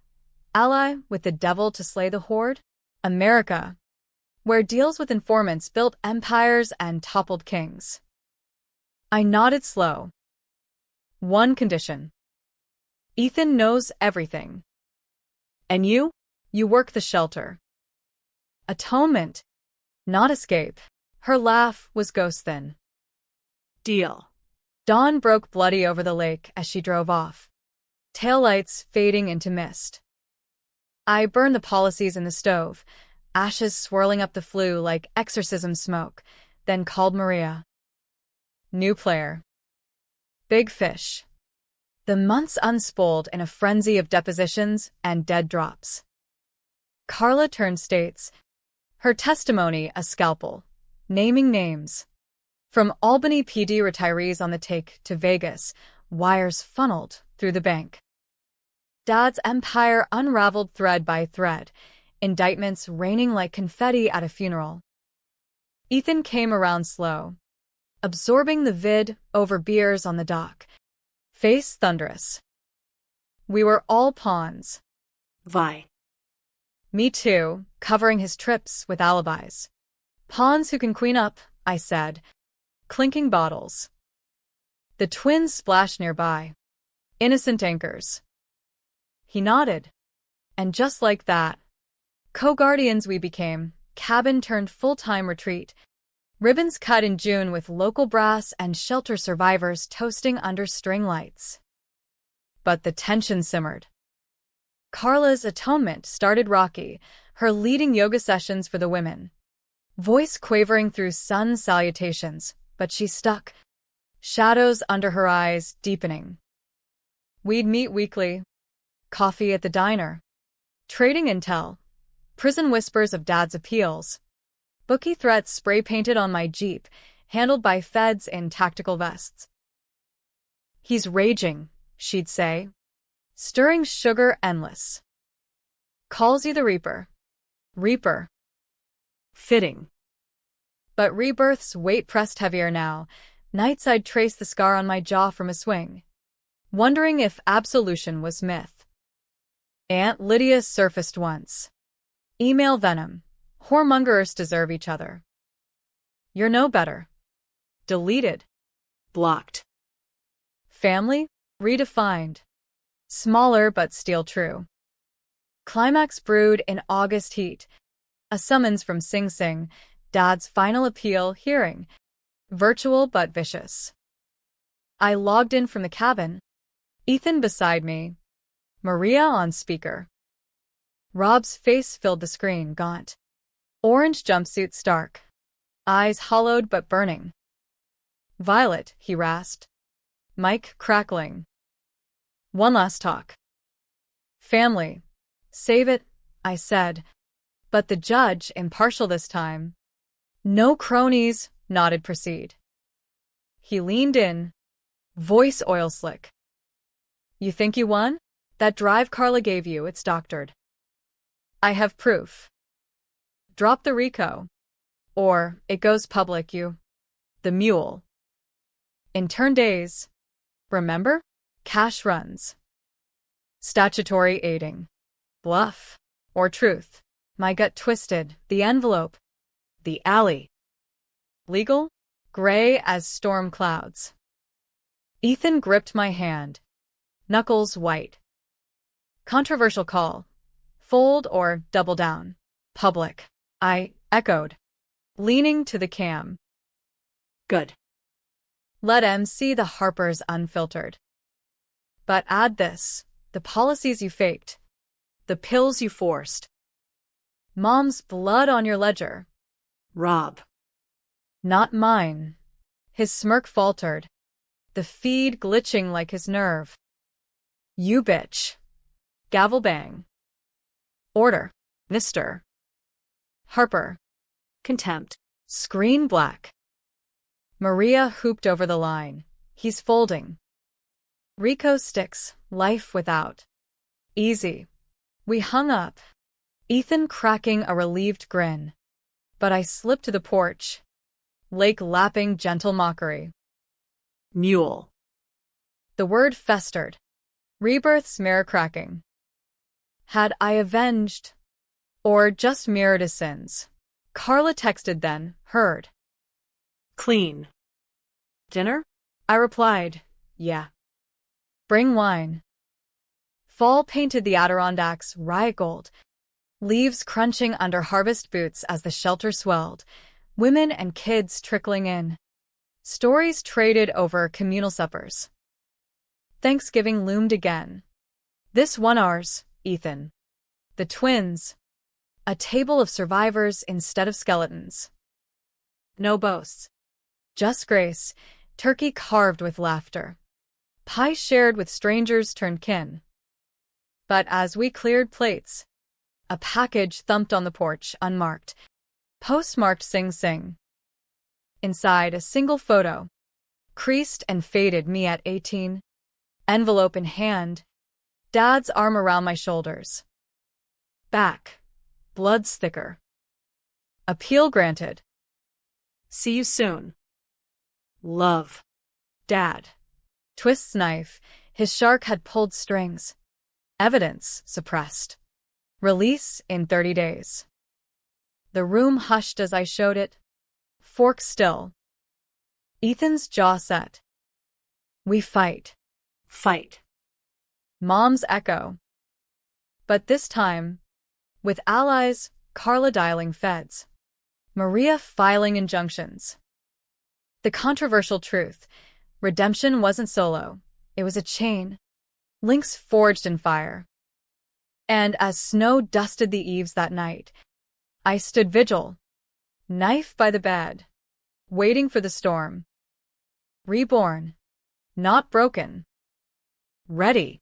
Ally with the devil to slay the horde? America. Where deals with informants built empires and toppled kings. I nodded slow. One condition. Ethan knows everything. And you? You work the shelter. Atonement. Not escape. Her laugh was ghost thin. Deal. Dawn broke bloody over the lake as she drove off. Taillights fading into mist. I burned the policies in the stove, ashes swirling up the flue like exorcism smoke, then called Maria. New player. Big fish. The months unspooled in a frenzy of depositions and dead drops. Carla turned states. Her testimony a scalpel. Naming names. From Albany PD retirees on the take to Vegas, wires funneled through the bank. Dad's empire unraveled thread by thread, indictments raining like confetti at a funeral. Ethan came around slow, absorbing the vid over beers on the dock. Face thunderous. We were all pawns. Vi. Me too, covering his trips with alibis. Pawns who can queen up, I said, clinking bottles. The twins splashed nearby. Innocent anchors. He nodded. And just like that, co-guardians we became, cabin turned full-time retreat. Ribbons cut in June with local brass and shelter survivors toasting under string lights. But the tension simmered. Carla's atonement started rocky, her leading yoga sessions for the women. Voice quavering through sun salutations, but she stuck. Shadows under her eyes deepening. We'd meet weekly. Coffee at the diner. Trading intel. Prison whispers of Dad's appeals. Bookie threats spray-painted on my Jeep, handled by feds in tactical vests. He's raging, she'd say. Stirring sugar endless. Calls you the Reaper. Reaper. Fitting. But rebirth's weight pressed heavier now. Nights I'd trace the scar on my jaw from a swing, wondering if absolution was myth. Aunt Lydia surfaced once. Email venom. Whoremongers deserve each other. You're no better. Deleted. Blocked. Family? Redefined. Smaller but still true. Climax brewed in August heat. A summons from Sing Sing, Dad's final appeal hearing. Virtual but vicious. I logged in from the cabin. Ethan beside me. Maria on speaker. Rob's face filled the screen, gaunt. Orange jumpsuit stark. Eyes hollowed but burning. Violet, he rasped. Mic crackling. One last talk. Family. Save it, I said. But the judge, impartial this time. No cronies, nodded proceed. He leaned in. Voice oil slick. You think you won? That drive Carla gave you, it's doctored. I have proof. Drop the RICO. Or, it goes public, you. The mule. In turn days. Remember? Cash runs. Statutory aiding. Bluff. Or truth. My gut twisted. The envelope. The alley. Legal? Gray as storm clouds. Ethan gripped my hand. Knuckles white. Controversial call. Fold or double down. Public. I echoed, leaning to the cam. Good. Let M see the Harpers unfiltered. But add this, the policies you faked. The pills you forced. Mom's blood on your ledger. Rob. Not mine. His smirk faltered. The feed glitching like his nerve. You bitch. Gavel bang. Order, Mr. Harper. Contempt. Screen black. Maria hooped over the line. He's folding. Rico sticks, life without. Easy. We hung up. Ethan cracking a relieved grin. But I slipped to the porch. Lake lapping gentle mockery. Mule. The word festered. Rebirth's mirror cracking. Had I avenged? Or just mirrored his sins? Carla texted then, heard. Clean. Dinner? I replied, yeah. Bring wine. Fall painted the Adirondacks riot gold. Leaves crunching under harvest boots as the shelter swelled. Women and kids trickling in. Stories traded over communal suppers. Thanksgiving loomed again. This one ours, Ethan. The twins. A table of survivors instead of skeletons. No boasts. Just grace, turkey carved with laughter. Pie shared with strangers turned kin. But as we cleared plates, a package thumped on the porch, unmarked. Postmarked Sing Sing. Inside a single photo. Creased and faded me at 18. Envelope in hand. Dad's arm around my shoulders. Back. Blood's thicker. Appeal granted. See you soon. Love. Dad. Twists knife. His shark had pulled strings. Evidence suppressed. Release in 30 days. The room hushed as I showed it. Fork still. Ethan's jaw set. We fight. Fight. Mom's echo. But this time, with allies, Carla dialing feds, Maria filing injunctions. The controversial truth: redemption wasn't solo, it was a chain, links forged in fire. And as snow dusted the eaves that night, I stood vigil, knife by the bed, waiting for the storm. Reborn, not broken. Ready.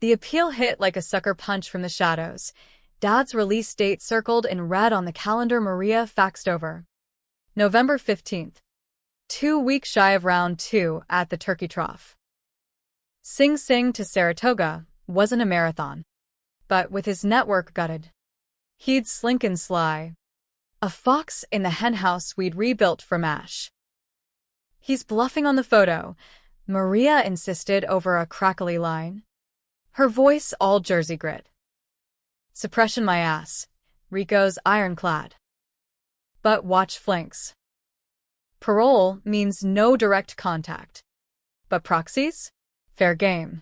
The appeal hit like a sucker punch from the shadows. Dad's release date circled in red on the calendar Maria faxed over. November 15th. 2 weeks shy of round 2 at the turkey trough. Sing Sing to Saratoga wasn't a marathon. But with his network gutted, he'd slink and sly. A fox in the henhouse we'd rebuilt from ash. He's bluffing on the photo, Maria insisted over a crackly line. Her voice all Jersey grit. Suppression my ass. Rico's ironclad. But watch flanks. Parole means no direct contact. But proxies? Fair game.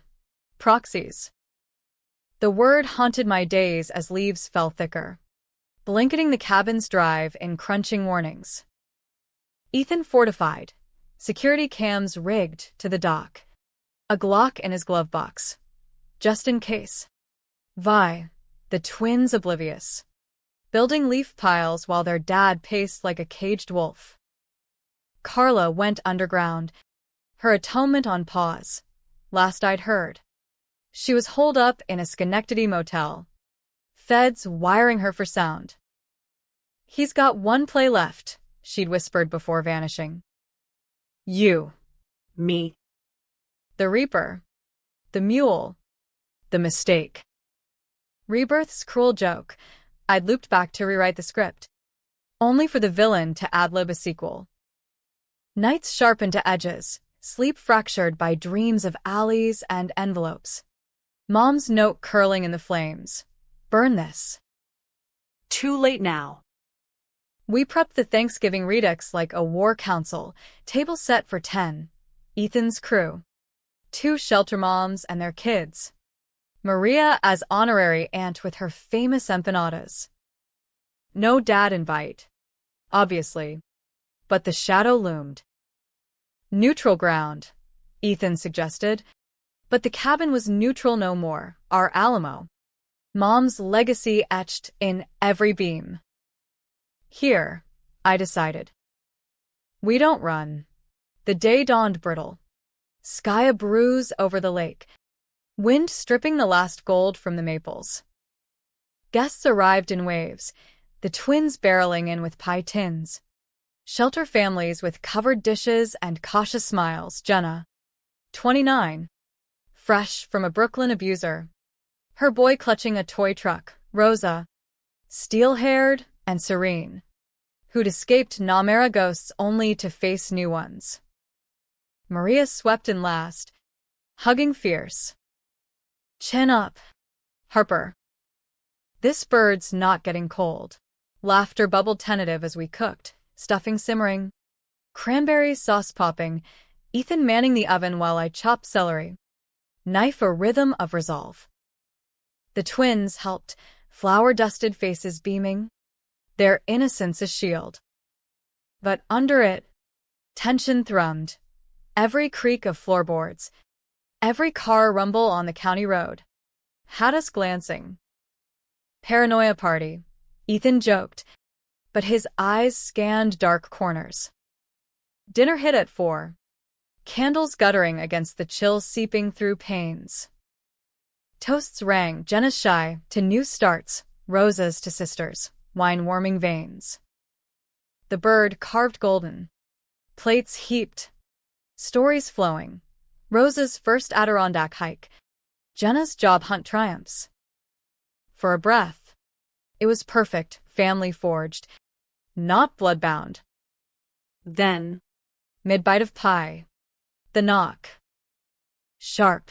Proxies. The word haunted my days as leaves fell thicker, blanketing the cabin's drive in crunching warnings. Ethan fortified, security cams rigged to the dock, a Glock in his glove box, just in case. Vi, the twins oblivious, building leaf piles while their dad paced like a caged wolf. Carla went underground, her atonement on pause, last I'd heard. She was holed up in a Schenectady motel, feds wiring her for sound. He's got one play left, she'd whispered before vanishing. You. Me. The Reaper. The Mule. The Mistake. Rebirth's cruel joke. I'd looped back to rewrite the script, only for the villain to ad-lib a sequel. Nights sharpened to edges, sleep fractured by dreams of alleys and envelopes. Mom's note curling in the flames. Burn this. Too late now. We prepped the Thanksgiving redux like a war council, table set for 10. Ethan's crew. 2 shelter moms and their kids. Maria as honorary aunt with her famous empanadas. No dad invite, obviously, but the shadow loomed. Neutral ground, Ethan suggested. But the cabin was neutral no more, our Alamo. Mom's legacy etched in every beam. Here, I decided. We don't run. The day dawned brittle. Sky a bruise over the lake. Wind stripping the last gold from the maples. Guests arrived in waves, the twins barreling in with pie tins. Shelter families with covered dishes and cautious smiles. Jenna, 29. Fresh from a Brooklyn abuser. Her boy clutching a toy truck. Rosa, steel-haired and serene, who'd escaped Namera ghosts only to face new ones. Maria swept in last, hugging fierce. Chin up, Harper. This bird's not getting cold. Laughter bubbled tentative as we cooked, stuffing simmering, cranberry sauce popping, Ethan manning the oven while I chopped celery. Knife a rhythm of resolve. The twins helped, flour-dusted faces beaming, their innocence a shield. But under it, tension thrummed, every creak of floorboards, every car rumble on the county road, had us glancing. Paranoia party, Ethan joked, but his eyes scanned dark corners. Dinner hit at 4. Candles guttering against the chill seeping through panes. Toasts rang, Jenna's shy to new starts, Rosa's to sisters, wine warming veins. The bird carved golden. Plates heaped. Stories flowing. Rosa's first Adirondack hike. Jenna's job hunt triumphs. For a breath. It was perfect, family forged, not bloodbound. Then, mid-bite of pie. The knock. Sharp.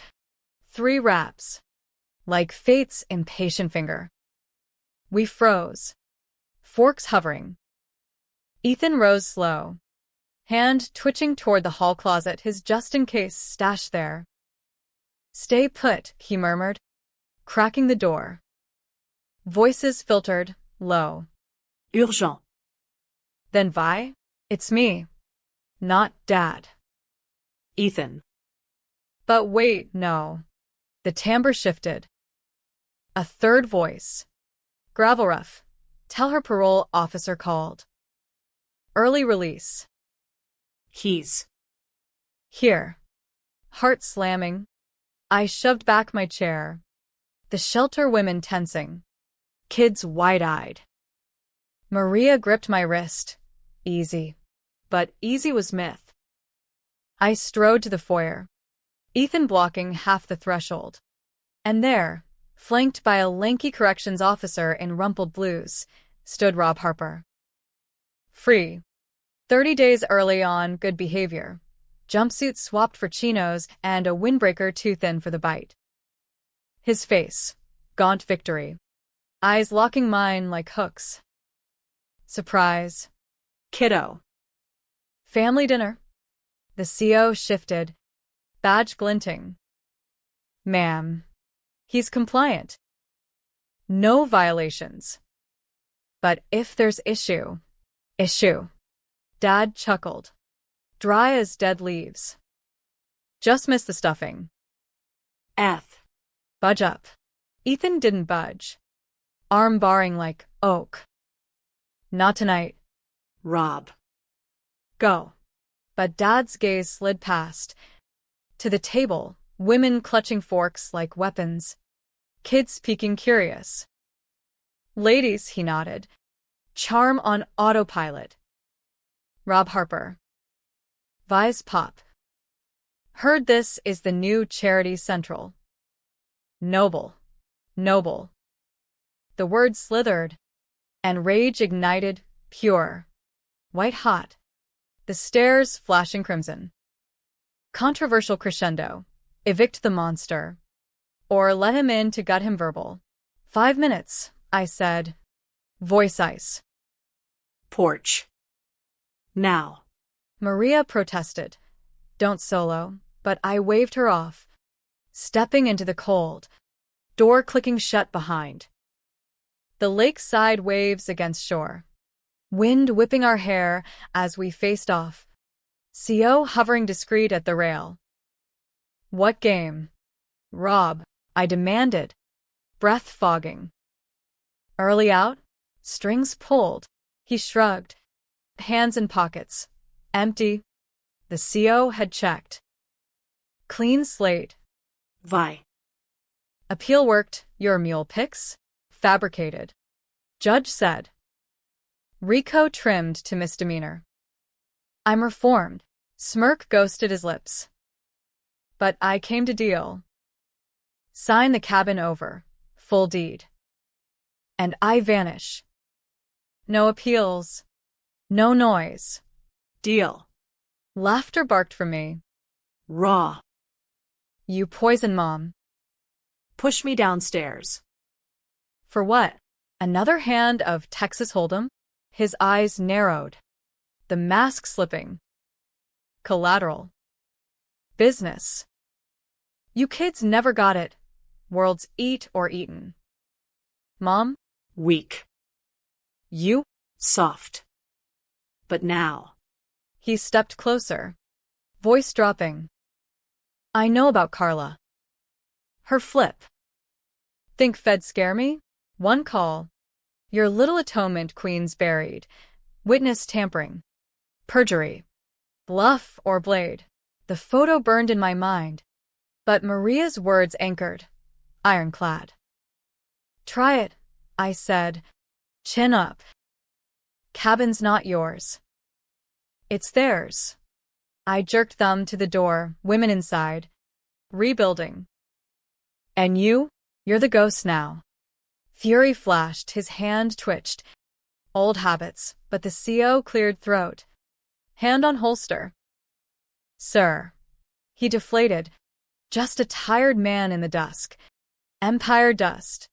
3 raps. Like fate's impatient finger. We froze. Forks hovering. Ethan rose slow. Hand twitching toward the hall closet, his just-in-case stash there. Stay put, he murmured. cracking the door. Voices filtered, low. Urgent. Then Vi? It's me. Not Dad. Ethan. But wait, no. The timbre shifted. A third voice. Gravelruff. Tell her parole officer called. Early release. Keys. Here. Heart slamming. I shoved back my chair. The shelter women tensing. Kids wide-eyed. Maria gripped my wrist. Easy. But easy was myth. I strode to the foyer. Ethan blocking half the threshold. And there, flanked by a lanky corrections officer in rumpled blues, stood Rob Harper. Free. 30 days early on good behavior. Jumpsuit swapped for chinos and a windbreaker too thin for the bite. His face. Gaunt victory. Eyes locking mine like hooks. Surprise. Kiddo. Family dinner. The CO shifted. Badge glinting. Ma'am. He's compliant. No violations. But if there's issue. Dad chuckled. Dry as dead leaves. Just missed the stuffing. F. Budge up. Ethan didn't budge. Arm barring like oak. Not tonight. Rob. Go. But Dad's gaze slid past. To the table, women clutching forks like weapons. Kids peeking curious. Ladies, he nodded. Charm on autopilot. Rob Harper. Vi's pop. Heard this is the new Charity Central. Noble. Noble. The word slithered. And rage ignited, pure. White hot. The stairs flashing crimson. Controversial crescendo. Evict the monster. Or let him in to gut him verbal. 5 minutes, I said. Voice ice. Porch. Now. Maria protested. Don't solo, but I waved her off. Stepping into the cold. Door clicking shut behind. The lakeside waves against shore. Wind whipping our hair as we faced off. CO hovering discreet at the rail. What game? Rob, I demanded. Breath fogging. Early out? Strings pulled. He shrugged. Hands in pockets. Empty. The CO had checked. Clean slate. Vi. Appeal worked. Your mule picks? Fabricated. Judge said. Rico trimmed to misdemeanor. I'm reformed. Smirk ghosted his lips. But I came to deal. Sign the cabin over. Full deed. And I vanish. No appeals. No noise. Deal. Laughter barked from me. Raw. You poison Mom. Push me downstairs. For what? Another hand of Texas Hold'em? His eyes narrowed. The mask slipping. Collateral. Business. You kids never got it. Worlds eat or eaten. Mom? Weak. You? Soft. But now. He stepped closer. Voice dropping. I know about Carla. Her flip. Think Fed scare me? One call. Your little atonement queen's buried. Witness tampering. Perjury. Bluff or blade. The photo burned in my mind. But Maria's words anchored. Ironclad. Try it, I said. Chin up. Cabin's not yours. It's theirs. I jerked thumb to the door, women inside. Rebuilding. And you? You're the ghost now. Fury flashed, his hand twitched. Old habits, but the CO cleared throat. Hand on holster. Sir. He deflated. Just a tired man in the dusk. Empire dust.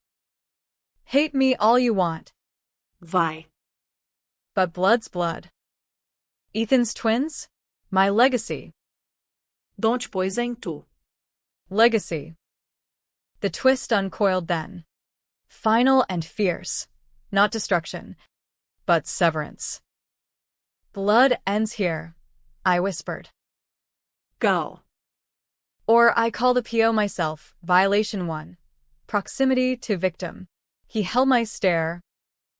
Hate me all you want. Vi. But blood's blood. Ethan's twins? My legacy. Don't poison tu. Legacy. The twist uncoiled then. Final and fierce. Not destruction, but severance. Blood ends here, I whispered. Go. Or I called a PO myself, violation 1. Proximity to victim. He held my stare,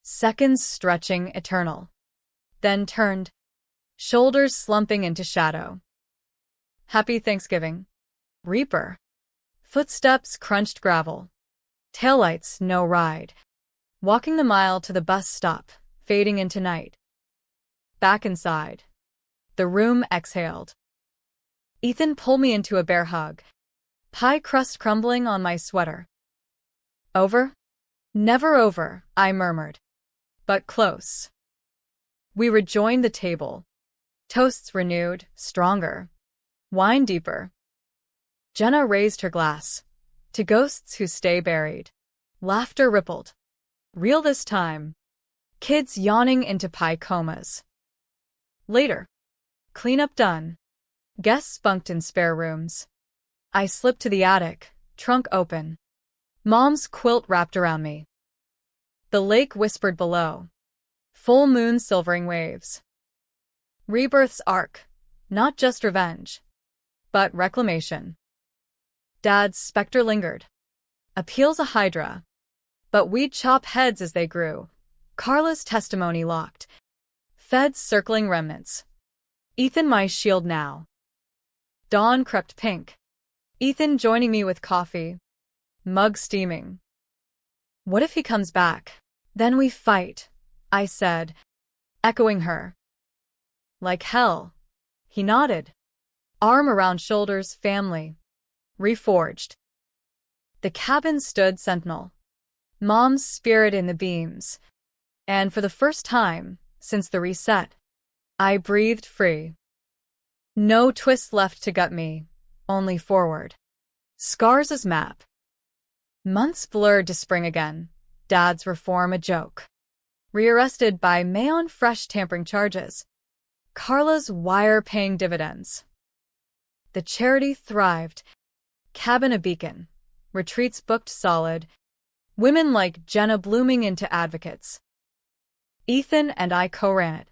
seconds stretching eternal. Then turned, shoulders slumping into shadow. Happy Thanksgiving, Reaper. Footsteps crunched gravel. Taillights no ride. Walking the mile to the bus stop, fading into night. Back inside. The room exhaled. Ethan pulled me into a bear hug. Pie crust crumbling on my sweater. Over? Never over, I murmured. But close. We rejoined the table. Toasts renewed, stronger. Wine deeper. Jenna raised her glass. To ghosts who stay buried. Laughter rippled. Real this time. Kids yawning into pie comas. Later. Cleanup done. Guests spunked in spare rooms. I slipped to the attic, trunk open. Mom's quilt wrapped around me. The lake whispered below. Full moon silvering waves. Rebirth's arc. Not just revenge, but reclamation. Dad's specter lingered. Appeals a hydra. But we'd chop heads as they grew. Carla's testimony locked. Feds circling remnants. Ethan my shield now. Dawn crept pink. Ethan joining me with coffee. Mug steaming. What if he comes back? Then we fight, I said, echoing her. Like hell. He nodded. Arm around shoulders, family. Reforged. The cabin stood sentinel. Mom's spirit in the beams. And for the first time, since the reset, I breathed free. No twist left to gut me, only forward. Scars as map. Months blurred to spring again. Dad's reform a joke. Rearrested by Mayon fresh tampering charges. Carla's wire paying dividends. The charity thrived. Cabin a beacon. Retreats booked solid. Women like Jenna blooming into advocates. Ethan and I co-ran it.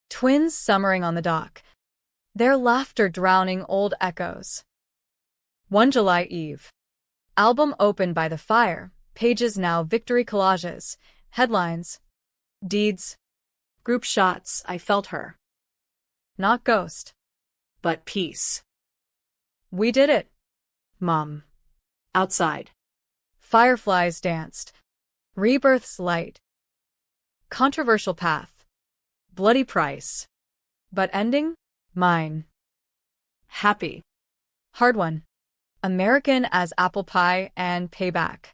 Twins summering on the dock. Their laughter drowning old echoes. One July Eve. Album opened by the fire. Pages now victory collages. Headlines. Deeds. Group shots, I felt her. Not ghost. But peace. We did it. Mom. Outside. Fireflies danced. Rebirth's light. Controversial path. Bloody price. But ending? Mine. Happy. Hard one. American as apple pie and payback.